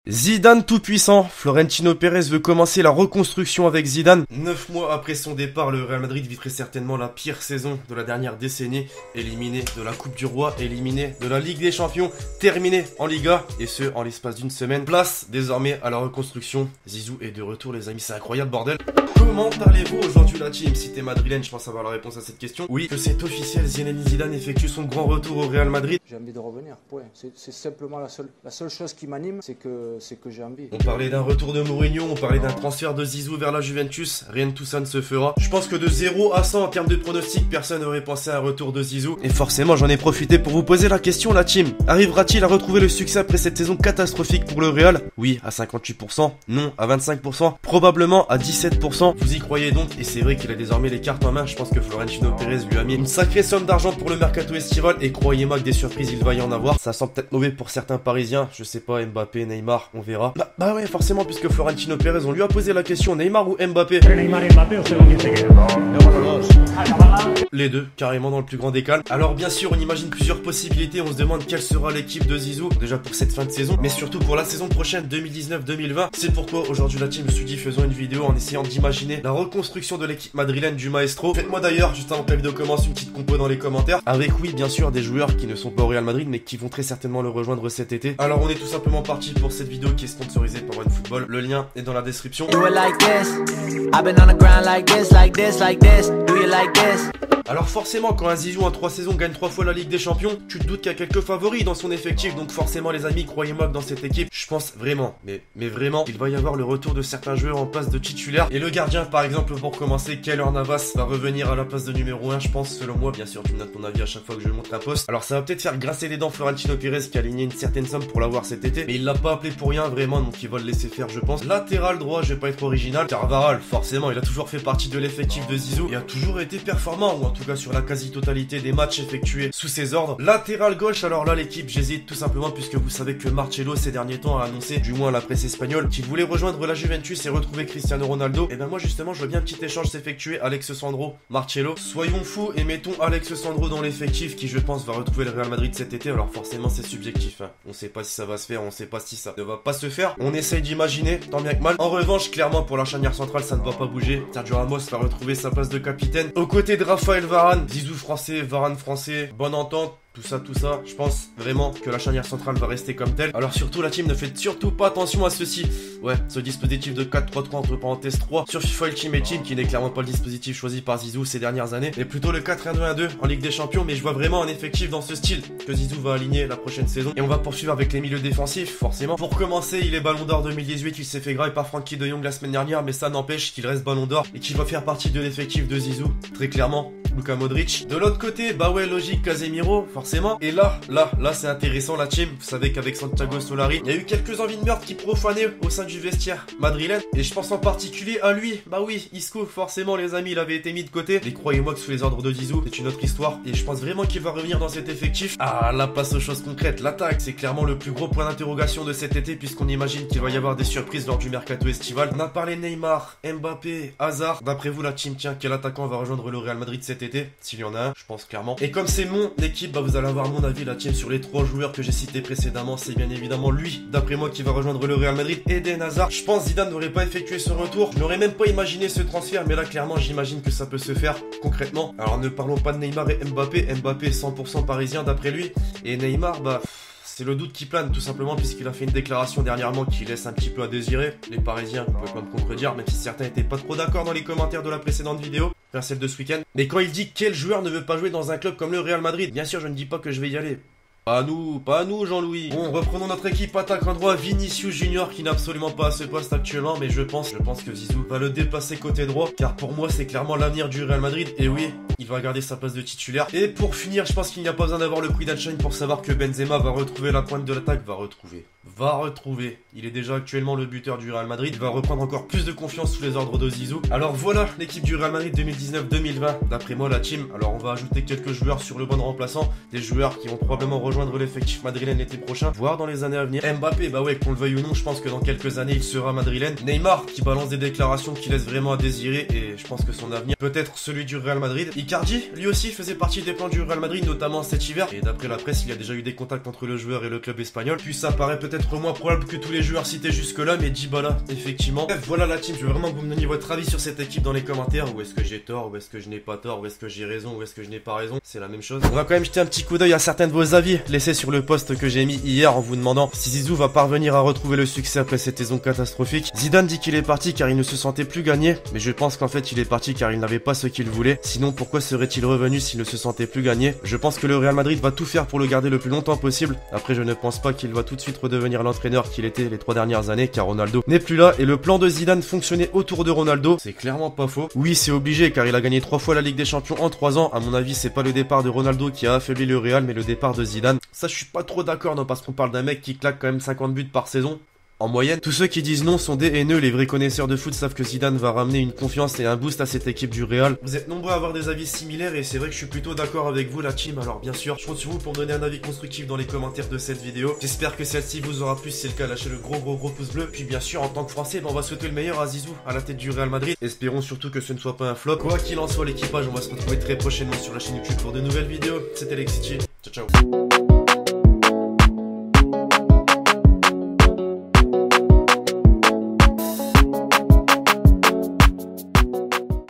Zidane tout-puissant, Florentino Pérez veut commencer la reconstruction avec Zidane. 9 mois après son départ, le Real Madrid vit très certainement la pire saison de la dernière décennie. Éliminé de la Coupe du Roi, éliminé de la Ligue des Champions, terminé en Liga, et ce en l'espace d'une semaine. Place désormais à la reconstruction. Zizou est de retour les amis, c'est incroyable bordel. Comment parlez-vous aujourd'hui la team? Si t'es madrilène, je pense avoir la réponse à cette question. Oui, que c'est officiel, Zinedine Zidane effectue son grand retour au Real Madrid. J'ai envie de revenir, point. C'est simplement la seule chose qui m'anime, c'est que j'ai envie. On parlait d'un retour de Mourinho, on parlait d'un transfert de Zizou vers la Juventus, rien de tout ça ne se fera. Je pense que de 0 à 100 en termes de pronostic, personne n'aurait pensé à un retour de Zizou. Et forcément, j'en ai profité pour vous poser la question la team. Arrivera-t-il à retrouver le succès après cette saison catastrophique pour le Real? Oui, à 58%, non, à 25%, probablement à 17%. Vous y croyez donc? Et c'est vrai qu'il a désormais les cartes en main. Je pense que Florentino Pérez lui a mis une sacrée somme d'argent pour le mercato estival. Et croyez-moi que des surprises, il va y en avoir. Ça sent peut-être mauvais pour certains Parisiens. Je sais pas, Mbappé, Neymar, on verra. Bah ouais, forcément, puisque Florentino Pérez, on lui a posé la question, Neymar ou Mbappé? Les deux, carrément dans le plus grand des calmes. Alors bien sûr, on imagine plusieurs possibilités. On se demande quelle sera l'équipe de Zizou, déjà pour cette fin de saison, mais surtout pour la saison prochaine 2019-2020. C'est pourquoi aujourd'hui la team, je me suis dit, faisons une vidéo en essayant d'imaginer la reconstruction de l'équipe madrilène du maestro. Faites-moi d'ailleurs, juste avant que la vidéo commence, une petite compo dans les commentaires, avec oui, bien sûr, des joueurs qui ne sont pas au Real Madrid, mais qui vont très certainement le rejoindre cet été. Alors on est tout simplement parti pour cette vidéo qui est sponsorisée par OneFootball. Le lien est dans la description. Alors forcément, quand un Zizou en 3 saisons gagne 3 fois la Ligue des Champions, tu te doutes qu'il y a quelques favoris dans son effectif. Donc forcément les amis, croyez-moi que dans cette équipe, je pense vraiment, mais vraiment, il va y avoir le retour de certains joueurs en place de titulaire. Et le gardien par exemple, pour commencer, Keylor Navas va revenir à la place de numéro 1, je pense, selon moi. Bien sûr, tu notes ton avis à chaque fois que je montre un poste. Alors ça va peut-être faire grincer les dents Florentino Pérez qui a aligné une certaine somme pour l'avoir cet été, mais il l'a pas appelé pour rien vraiment, donc il va le laisser faire je pense. Latéral droit, je vais pas être original, Carvajal, forcément, il a toujours fait partie de l'effectif de Zizou et a toujours été performant, ou en tout cas sur la quasi-totalité des matchs effectués sous ses ordres. Latéral gauche, alors là l'équipe, j'hésite tout simplement puisque vous savez que Marcelo ces derniers temps a annoncé, du moins la presse espagnole, qu'il voulait rejoindre la Juventus et retrouver Cristiano Ronaldo. Et ben moi justement je veux bien un petit échange s'effectuer, Alex Sandro, Marcelo. Soyons fous et mettons Alex Sandro dans l'effectif qui je pense va retrouver le Real Madrid cet été. Alors forcément c'est subjectif, hein. On sait pas si ça va se faire, on sait pas si ça ne va pas se faire. On essaye d'imaginer, tant bien que mal. En revanche, clairement pour la charnière centrale ça ne va pas bouger. Sergio Ramos va retrouver sa place de capitaine aux côtés de Raphaël Varane. Zizou français, Varane français, bonne entente. Tout ça, je pense vraiment que la charnière centrale va rester comme telle. Alors surtout la team ne fait surtout pas attention à ceci. Ouais, ce dispositif de 4-3-3 entre parenthèses 3 sur FIFA Ultimate Team qui n'est clairement pas le dispositif choisi par Zizou ces dernières années, mais plutôt le 4-1-2-1-2 en Ligue des Champions. Mais je vois vraiment un effectif dans ce style que Zizou va aligner la prochaine saison. Et on va poursuivre avec les milieux défensifs, forcément. Pour commencer, il est Ballon d'Or 2018, il s'est fait graver par Frankie de Jong la semaine dernière, mais ça n'empêche qu'il reste Ballon d'Or et qu'il va faire partie de l'effectif de Zizou, très clairement. Luka Modric. De l'autre côté, bah ouais, logique, Casemiro, forcément. Et là, c'est intéressant la team. Vous savez qu'avec Santiago Solari, il y a eu quelques envies de meurtre qui profanaient au sein du vestiaire madrilène. Et je pense en particulier à lui. Bah oui, Isco, forcément les amis, il avait été mis de côté. Mais croyez-moi que sous les ordres de Zizou, c'est une autre histoire. Et je pense vraiment qu'il va revenir dans cet effectif. Ah, là, place aux choses concrètes. L'attaque, c'est clairement le plus gros point d'interrogation de cet été, puisqu'on imagine qu'il va y avoir des surprises lors du mercato estival. On a parlé Neymar, Mbappé, Hazard. D'après vous, la team, tiens, quel attaquant va rejoindre le Real Madrid cet été? S'il y en a un, je pense clairement. Et comme c'est mon équipe, bah vous allez avoir mon avis la team sur les 3 joueurs que j'ai cités précédemment. C'est bien évidemment lui, d'après moi, qui va rejoindre le Real Madrid, Eden Hazard. Je pense Zidane n'aurait pas effectué ce retour. Je n'aurais même pas imaginé ce transfert, mais là clairement j'imagine que ça peut se faire concrètement. Alors ne parlons pas de Neymar et Mbappé. Mbappé 100% parisien d'après lui. Et Neymar, bah... c'est le doute qui plane tout simplement puisqu'il a fait une déclaration dernièrement qui laisse un petit peu à désirer. Les Parisiens, vous pouvez pas me contredire, même si certains étaient pas trop d'accord dans les commentaires de la précédente vidéo, vers celle de ce week-end. Mais quand il dit quel joueur ne veut pas jouer dans un club comme le Real Madrid, bien sûr je ne dis pas que je vais y aller. Pas à nous Jean-Louis. Bon, reprenons notre équipe attaquant droit, Vinicius Junior qui n'a absolument pas à ce poste actuellement, mais je pense que Zizou va le déplacer côté droit, car pour moi c'est clairement l'avenir du Real Madrid, et oui, il va garder sa place de titulaire. Et pour finir, je pense qu'il n'y a pas besoin d'avoir le Quidditch Shine pour savoir que Benzema va retrouver la pointe de l'attaque, va retrouver. Il est déjà actuellement le buteur du Real Madrid, il va reprendre encore plus de confiance sous les ordres de Zizou. Alors voilà l'équipe du Real Madrid 2019-2020, d'après moi la team. Alors on va ajouter quelques joueurs sur le banc de remplaçants, des joueurs qui vont probablement rejoindre l'effectif madrilène l'été prochain, voire dans les années à venir. Mbappé, bah ouais, qu'on le veuille ou non, je pense que dans quelques années il sera madrilène. Neymar qui balance des déclarations qui laissent vraiment à désirer, et je pense que son avenir peut être celui du Real Madrid. Icardi, lui aussi faisait partie des plans du Real Madrid, notamment cet hiver, et d'après la presse il y a déjà eu des contacts entre le joueur et le club espagnol, puis ça paraît peut-être peut-être moins probable que tous les joueurs cités jusque-là, mais Dybala, effectivement. Bref, voilà la team, je veux vraiment que vous me donniez votre avis sur cette équipe dans les commentaires. Où est-ce que j'ai tort, où est-ce que je n'ai pas tort, où est-ce que j'ai raison, où est-ce que je n'ai pas raison. C'est la même chose. On va quand même jeter un petit coup d'œil à certains de vos avis laissés sur le post que j'ai mis hier en vous demandant si Zizou va parvenir à retrouver le succès après cette saison catastrophique. Zidane dit qu'il est parti car il ne se sentait plus gagné, mais je pense qu'en fait il est parti car il n'avait pas ce qu'il voulait. Sinon pourquoi serait-il revenu s'il ne se sentait plus gagné? Je pense que le Real Madrid va tout faire pour le garder le plus longtemps possible. Après je ne pense pas qu'il va tout de suite redevenir l'entraîneur qu'il était les 3 dernières années car Ronaldo n'est plus là et le plan de Zidane fonctionnait autour de Ronaldo. C'est clairement pas faux. Oui, c'est obligé car il a gagné 3 fois la Ligue des Champions en 3 ans. À mon avis, c'est pas le départ de Ronaldo qui a affaibli le Real, mais le départ de Zidane. Ça, je suis pas trop d'accord, non, parce qu'on parle d'un mec qui claque quand même 50 buts par saison. En moyenne, tous ceux qui disent non sont des haineux. Les vrais connaisseurs de foot savent que Zidane va ramener une confiance et un boost à cette équipe du Real. Vous êtes nombreux à avoir des avis similaires et c'est vrai que je suis plutôt d'accord avec vous la team. Alors bien sûr, je compte sur vous pour me donner un avis constructif dans les commentaires de cette vidéo. J'espère que celle-ci vous aura plu. Si c'est le cas, lâchez le gros pouce bleu. Puis bien sûr, en tant que Français, on va souhaiter le meilleur à Zizou à la tête du Real Madrid. Espérons surtout que ce ne soit pas un flop. Quoi qu'il en soit, l'équipage, on va se retrouver très prochainement sur la chaîne YouTube pour de nouvelles vidéos. C'était Lexity. Ciao ciao.